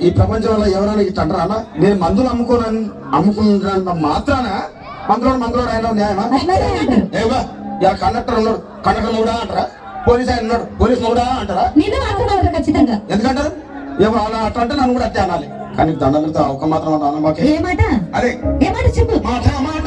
ఈ ప్రపంచంలో ఎవరైనా ఇట్లా అంటారా అన్న? నేను మందులు అమ్ముకున్నంత మాత్రాన మందులోడు ఆయన న్యాయమా? ఇలా కండక్టర్ ఉన్నాడు, కండక్టర్ కూడా అంటారా? పోలీస్ ఆయన ఉన్నాడు, పోలీస్ కూడా అంటారా? ఎందుకంటారు? ఏమో అలా అట్లా అంటే నన్ను కూడా అట్టే అనాలి. కానీ దండం పెడతా ఒక మాత్రం అదే చెప్పు మాట మాట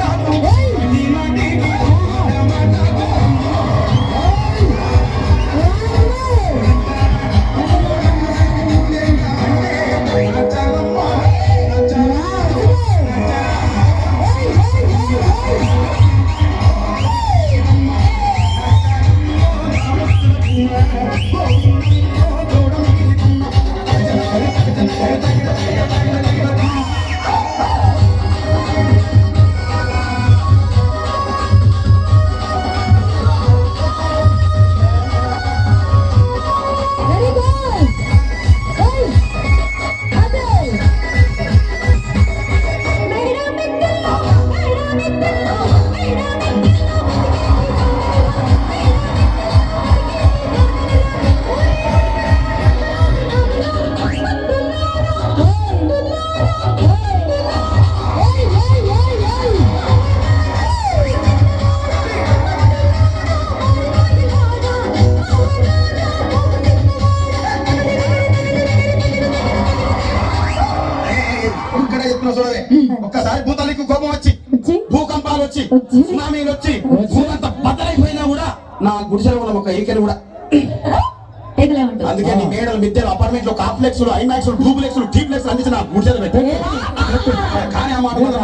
ఒక్కసారి భూతానికి కోపం వచ్చి భూకంపాలు వచ్చి సునామీలు వచ్చి భూమంత బద్దలైపోయినా కూడా నా గుడిసెలో ఉన్న ఒక ఏకలు కూడా అందుకే నీ మేడలు మిద్దెలు అపార్ట్మెంట్ లో కాంప్లెక్స్ ఐమాక్స్ డూప్లెక్స్ డీప్లెక్స్ అందించి నా గుడిసెలు పెట్టి కానీ ఆ మాట మాట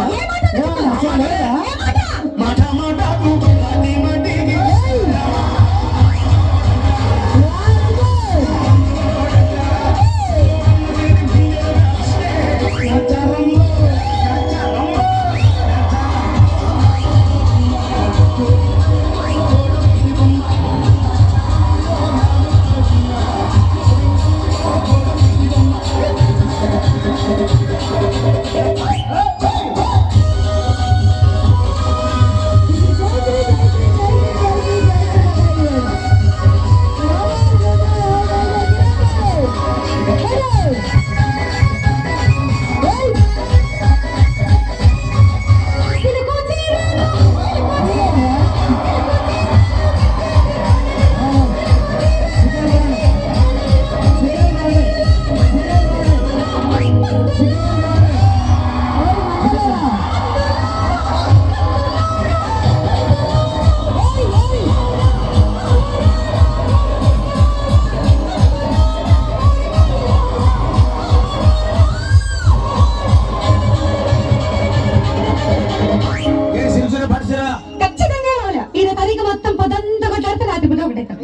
మాట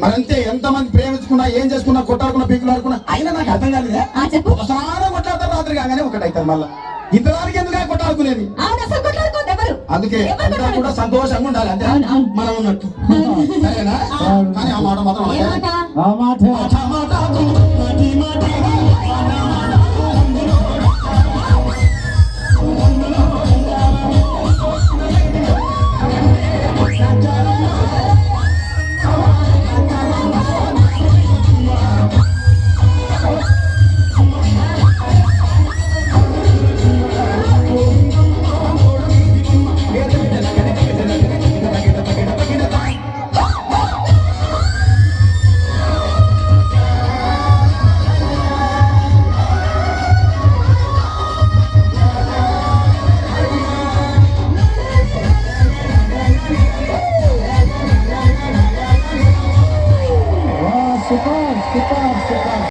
మరంతే ఎంతమంది ప్రేమించుకున్నా ఏం చేసుకున్నా కొట్టాడుకున్నా పీకులు ఆడుకున్నా అయినా నాకు అర్థం కాలేదా? ఒకసారి కొట్లాడతారు రాత్రి కాగానే ఒకటైతారు మళ్ళా ఇంతదానికి ఎందుకు కొట్టాడుకునేది? అందుకే కూడా సంతోషంగా ఉండాలి అంతే మనం ఉన్నట్టు సరేనా? కానీ ఆ మాట మాత్రం